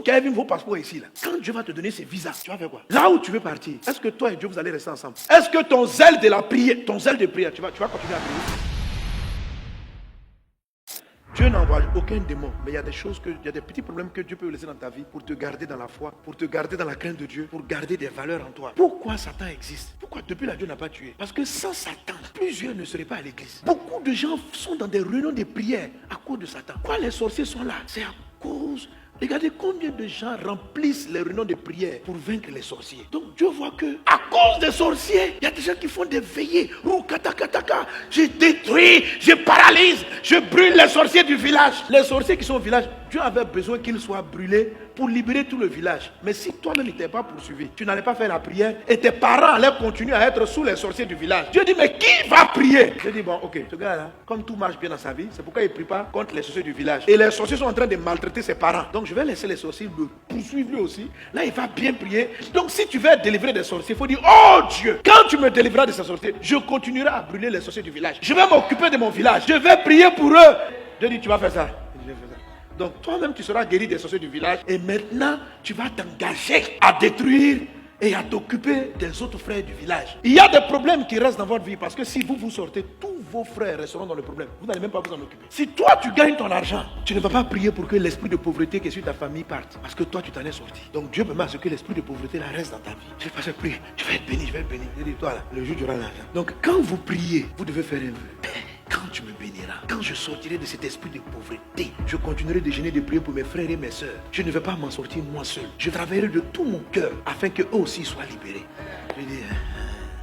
vous qui avez vu vos passeports ici, là, quand Dieu va te donner ses visas, tu vas faire quoi? Là où tu veux partir, est-ce que toi et Dieu vous allez rester ensemble? Est-ce que ton zèle de la prière, ton zèle de prière, tu vas continuer à prier? Dieu n'envoie aucun démon, mais il y a des choses il y a des petits problèmes que Dieu peut laisser dans ta vie pour te garder dans la foi, pour te garder dans la crainte de Dieu, pour garder des valeurs en toi. Pourquoi Satan existe? Pourquoi depuis là Dieu n'a pas tué? Parce que sans Satan, plusieurs ne seraient pas à l'église. Beaucoup de gens sont dans des réunions de prière à cause de Satan. Pourquoi les sorciers sont là? C'est à cause. Regardez combien de gens remplissent les réunions de prière pour vaincre les sorciers. Donc Dieu voit que à cause des sorciers, il y a des gens qui font des veillées. Je détruis, je paralyse, je brûle les sorciers du village. Les sorciers qui sont au village, Dieu avait besoin qu'ils soient brûlés pour libérer tout le village. Mais si toi-même n'étais pas poursuivi, tu n'allais pas faire la prière et tes parents allaient continuer à être sous les sorciers du village. Dieu dit, mais qui va prier? Je dis, bon, ok, ce gars-là, comme tout marche bien dans sa vie, c'est pourquoi il ne prie pas contre les sorciers du village. Et les sorciers sont en train de maltraiter ses parents. Donc je vais laisser les sorciers le poursuivre lui aussi. Là, il va bien prier. Donc si tu veux être délivré des sorciers, il faut dire, oh Dieu, quand tu me délivreras de ces sorciers, je continuerai à brûler les sorciers du village. Je vais m'occuper de mon village. Je vais prier pour eux. Dieu dit, tu vas faire ça. Je vais faire ça. Donc toi-même tu seras guéri des sorciers du village et maintenant tu vas t'engager à détruire et à t'occuper des autres frères du village. Il y a des problèmes qui restent dans votre vie parce que si vous sortez, tous vos frères resteront dans le problème. Vous n'allez même pas vous en occuper. Si toi tu gagnes ton argent, tu ne vas pas prier pour que l'esprit de pauvreté qui est sur ta famille parte parce que toi tu t'en es sorti. Donc Dieu permet à ce que l'esprit de pauvreté là reste dans ta vie. Je vais passer à prier, tu vas être béni, je vais être béni. Je dis toi là, le jour du l'argent. Donc quand vous priez, vous devez faire un vœu. Quand tu me béniras, quand je sortirai de cet esprit de pauvreté, je continuerai de gêner, de prier pour mes frères et mes sœurs. Je ne vais pas m'en sortir moi seul. Je travaillerai de tout mon cœur afin qu'eux aussi soient libérés. Je dis,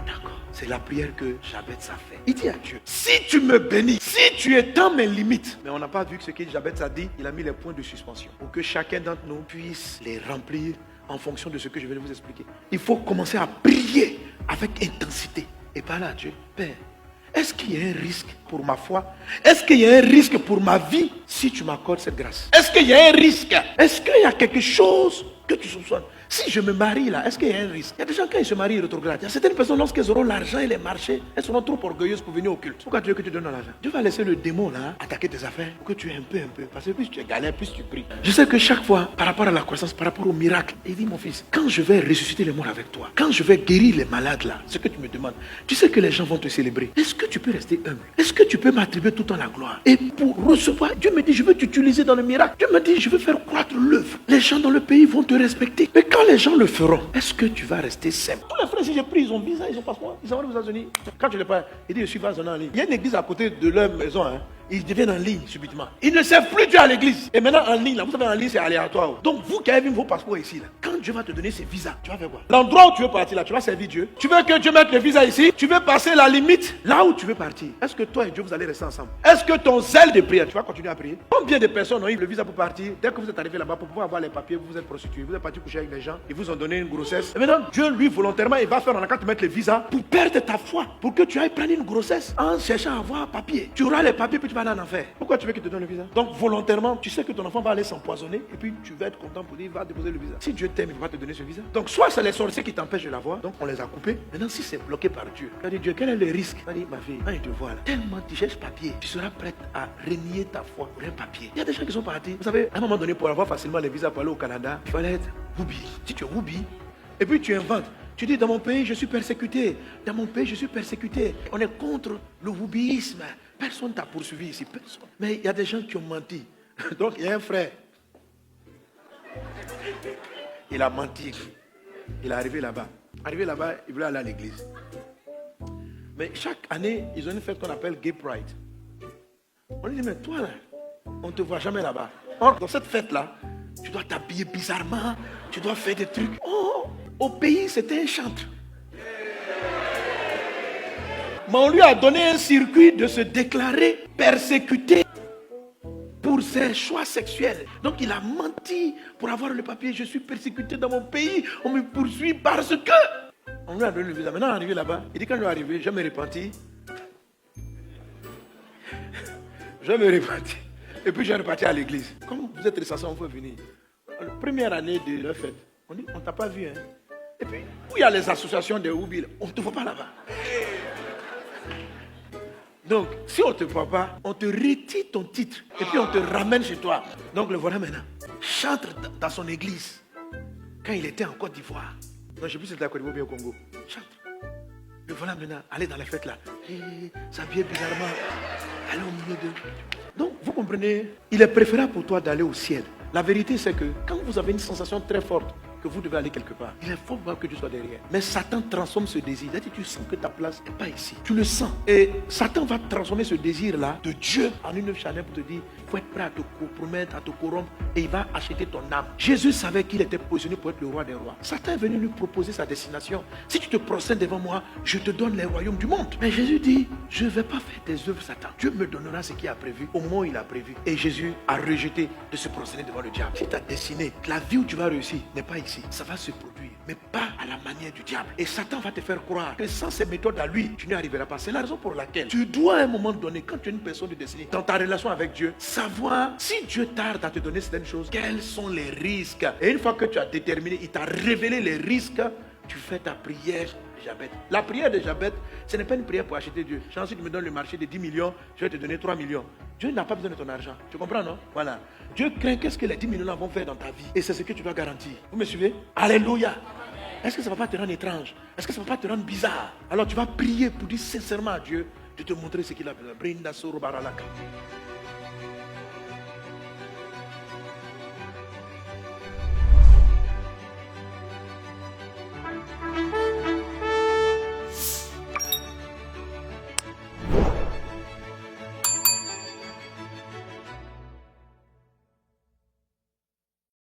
d'accord, c'est la prière que Jabez a fait. Il dit à Dieu, si tu me bénis, si tu es dans mes limites. Mais on n'a pas vu ce que Jabez a dit. Il a mis les points de suspension pour que chacun d'entre nous puisse les remplir en fonction de ce que je vais vous expliquer. Il faut commencer à prier avec intensité. Et par là, Dieu, Père, est-ce qu'il y a un risque pour ma foi? Est-ce qu'il y a un risque pour ma vie si tu m'accordes cette grâce? Est-ce qu'il y a un risque? Est-ce qu'il y a quelque chose que tu soupçonnes? Si je me marie là, est-ce qu'il y a un risque? Il y a des gens quand ils se marient, ils rétrogradent. Il y a certaines personnes lorsqu'elles auront l'argent et les marchés, elles seront trop orgueilleuses pour venir au culte. Pourquoi Dieu que tu donnes l'argent? Dieu va laisser le démon là attaquer tes affaires pour que tu aies un peu. Parce que plus tu es galère, plus tu pries. Je sais que chaque fois, par rapport à la croissance, par rapport au miracle, il dit mon fils, quand je vais ressusciter les morts avec toi, quand je vais guérir les malades là, ce que tu me demandes, tu sais que les gens vont te célébrer. Est-ce que tu peux rester humble? Est-ce que tu peux m'attribuer tout le temps la gloire? Et pour recevoir, Dieu me dit, je veux t'utiliser dans le miracle. Dieu me dit, je veux faire croître l'œuvre. Les gens dans le pays vont te respecter. Mais quand les gens le feront, est-ce que tu vas rester simple? Tous les frères, si j'ai pris, ils ont visa, ils ont passeport, ils vont aux États-Unis. Quand tu les parles, il dit, je suis en ligne. Il y a une église à côté de leur maison, hein. Ils deviennent en ligne subitement. Ils ne servent plus Dieu à l'église. Et maintenant en ligne, là, vous savez, en ligne c'est aléatoire. Donc vous qui avez vu vos passeports ici, là, quand Dieu va te donner ses visas, tu vas faire quoi? L'endroit où tu veux partir là, tu vas servir Dieu. Tu veux que Dieu mette le visa ici? Tu veux passer la limite là où tu veux partir? Est-ce que toi et Dieu vous allez rester ensemble? Est-ce que ton zèle de prière, tu vas continuer à prier? Combien de personnes ont eu le visa pour partir? Dès que vous êtes arrivé là-bas pour pouvoir avoir les papiers, vous vous êtes prostitué, vous êtes parti coucher avec des gens, ils vous ont donné une grossesse. Et maintenant Dieu lui volontairement il va faire en accord de mettre le visa pour perdre ta foi, pour que tu ailles prendre une grossesse en cherchant à avoir papier. Tu auras les papiers puis tu vas aller en enfer. Pourquoi tu veux qu'il te donne le visa? Donc volontairement, tu sais que ton enfant va aller s'empoisonner et puis tu vas être content pour dire il va déposer le visa. Si Dieu t'aime, il va te donner ce visa. Donc soit c'est les sorciers qui t'empêchent de l'avoir, donc on les a coupés. Maintenant si c'est bloqué par Dieu, tu vas dire Dieu, quel est le risque? Tu vas dire ma fille, quand il te voit là, tellement tu cherches papier, tu seras prête à renier ta foi pour un papier. Il y a des gens qui sont partis. Vous savez, à un moment donné, pour avoir facilement les visas pour aller au Canada, il fallait être Woubi. Si tu es Woubi, et puis tu inventes. Tu dis, dans mon pays, je suis persécuté. Dans mon pays, je suis persécuté. On est contre le woubiisme. Personne ne t'a poursuivi ici, personne. Mais il y a des gens qui ont menti. Donc, il y a un frère. Il a menti. Il est arrivé là-bas. Arrivé là-bas, il voulait aller à l'église. Mais chaque année, ils ont une fête qu'on appelle Gay Pride. On lui dit, mais toi, là, on ne te voit jamais là-bas. Or, dans cette fête-là, tu dois t'habiller bizarrement. Tu dois faire des trucs. Oh, au pays, c'était un chantre. Mais on lui a donné un circuit de se déclarer persécuté pour ses choix sexuels. Donc il a menti pour avoir le papier. Je suis persécuté dans mon pays. On me poursuit parce que... On lui a donné le visa. Maintenant, arrivé là-bas, il dit quand je vais arriver, je vais me repentir. Je vais me repentir. Et puis je vais repartir à l'église. Comme vous êtes censé, on peut venir. La première année de leur fête, on dit, on ne t'a pas vu. Hein? Et puis, où il y a les associations de Woubi, on ne te voit pas là-bas. Donc, si on ne te voit pas, on te retire ton titre et puis on te ramène chez toi. Donc, le voilà maintenant. chante dans son église. Quand il était en Côte d'Ivoire. Non, je ne sais plus si c'était à Côte d'Ivoire ou bien au Congo. Chante. Le voilà maintenant, aller dans les fêtes là. Ça vient bizarrement. Aller au milieu de... Donc, vous comprenez, il est préférable pour toi d'aller au ciel. La vérité, c'est que quand vous avez une sensation très forte que vous devez aller quelque part, il est fort probable que tu sois derrière. Mais Satan transforme ce désir. C'est-à-dire que tu sens que ta place n'est pas ici. Tu le sens. Et Satan va transformer ce désir-là de Dieu en une chaleur pour te dire, il faut être prêt à te compromettre, à te corrompre. Et il va acheter ton âme. Jésus savait qu'il était positionné pour être le roi des rois. Satan est venu lui proposer sa destination. Si tu te procèdes devant moi, je te donne les royaumes du monde. Mais Jésus dit, je ne vais pas faire tes œuvres, Satan. Dieu me donnera ce qu'il a prévu, au moment où il a prévu. Et Jésus a rejeté de se procéder devant le diable. Si ta destinée, la vie où tu vas réussir n'est pas ici, ça va se produire, mais pas à la manière du diable. Et Satan va te faire croire que sans ses méthodes à lui, tu n'y arriveras pas. C'est la raison pour laquelle tu dois à un moment donné, quand tu es une personne de destinée, dans ta relation avec Dieu, savoir si Dieu tarde à te donner certaines choses, quels sont les risques. Et une fois que tu as déterminé, il t'a révélé les risques, tu fais ta prière de Jabez. La prière de Jabez, ce n'est pas une prière pour acheter Dieu. Si tu me donnes le marché de 10 millions, je vais te donner 3 millions. Dieu n'a pas besoin de ton argent. Tu comprends, non? Voilà. Dieu craint qu'est-ce que les 10 millions vont faire dans ta vie. Et c'est ce que tu dois garantir. Vous me suivez? Alléluia. Est-ce que ça ne va pas te rendre étrange? Est-ce que ça ne va pas te rendre bizarre? Alors tu vas prier pour dire sincèrement à Dieu de te montrer ce qu'il a besoin. Brinda Soro Baralaka.